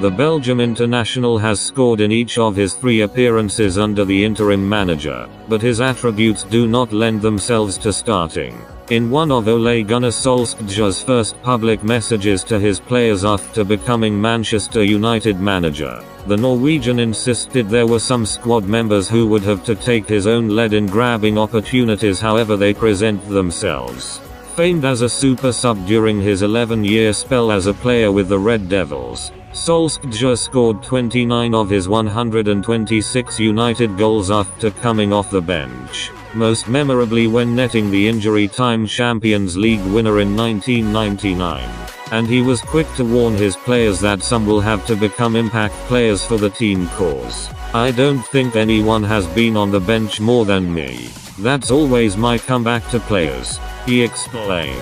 The Belgium international has scored in each of his 3 appearances under the interim manager, but his attributes do not lend themselves to starting. In one of Ole Gunnar Solskjaer's first public messages to his players after becoming Manchester United manager, the Norwegian insisted there were some squad members who would have to take his own lead in grabbing opportunities however they present themselves. Famed as a super sub during his 11-year spell as a player with the Red Devils, Solskjaer scored 29 of his 126 United goals after coming off the bench, most memorably when netting the injury-time Champions League winner in 1999. And he was quick to warn his players that some will have to become impact players for the team cause. "I don't think anyone has been on the bench more than me. That's always my comeback to players," he explained.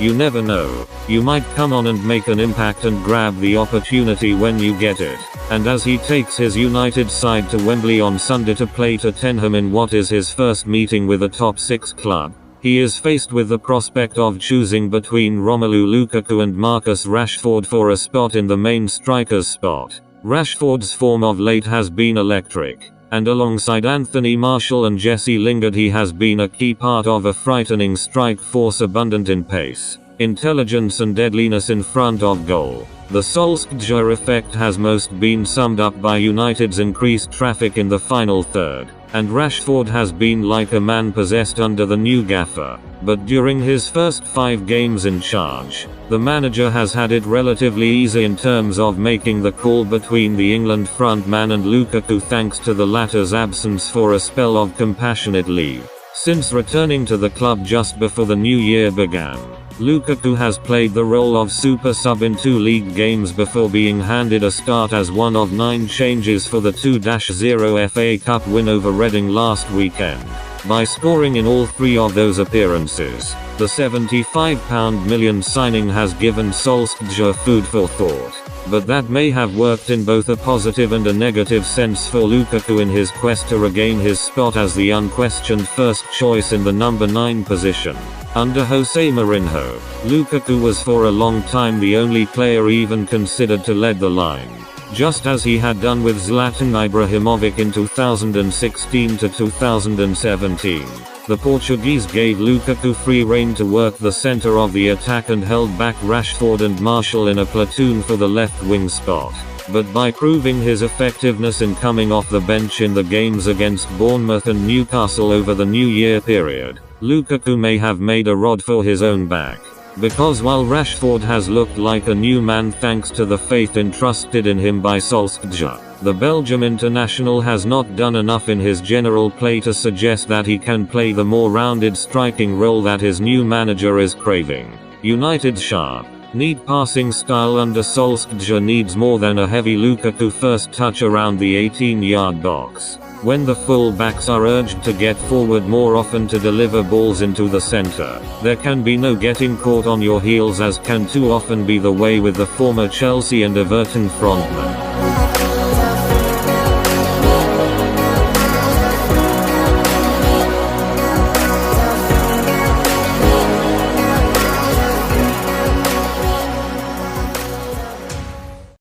"You never know. You might come on and make an impact and grab the opportunity when you get it." And as he takes his United side to Wembley on Sunday to play Tottenham in what is his first meeting with a top 6 club, he is faced with the prospect of choosing between Romelu Lukaku and Marcus Rashford for a spot in the main striker's spot. Rashford's form of late has been electric, and alongside Anthony Martial and Jesse Lingard he has been a key part of a frightening strike force abundant in pace, intelligence and deadliness in front of goal. The Solskjaer effect has most been summed up by United's increased traffic in the final third, and Rashford has been like a man possessed under the new gaffer. But during his first 5 games in charge, the manager has had it relatively easy in terms of making the call between the England frontman and Lukaku thanks to the latter's absence for a spell of compassionate leave. Since returning to the club just before the new year began, Lukaku has played the role of super sub in 2 league games before being handed a start as one of 9 changes for the 2-0 FA Cup win over Reading last weekend. By scoring in all 3 of those appearances, the £75 million signing has given Solskjaer food for thought. But that may have worked in both a positive and a negative sense for Lukaku in his quest to regain his spot as the unquestioned first choice in the number 9 position. Under Jose Mourinho, Lukaku was for a long time the only player even considered to lead the line, just as he had done with Zlatan Ibrahimovic in 2016 to 2017. The Portuguese gave Lukaku free rein to work the center of the attack and held back Rashford and Martial in a platoon for the left wing spot. But by proving his effectiveness in coming off the bench in the games against Bournemouth and Newcastle over the New Year period, Lukaku may have made a rod for his own back. Because while Rashford has looked like a new man thanks to the faith entrusted in him by Solskjaer, the Belgium international has not done enough in his general play to suggest that he can play the more rounded striking role that his new manager is craving. United's sharp, neat passing style under Solskjaer needs more than a heavy Lukaku first touch around the 18-yard box, when the full-backs are urged to get forward more often to deliver balls into the center. There can be no getting caught on your heels as can too often be the way with the former Chelsea and Everton frontman.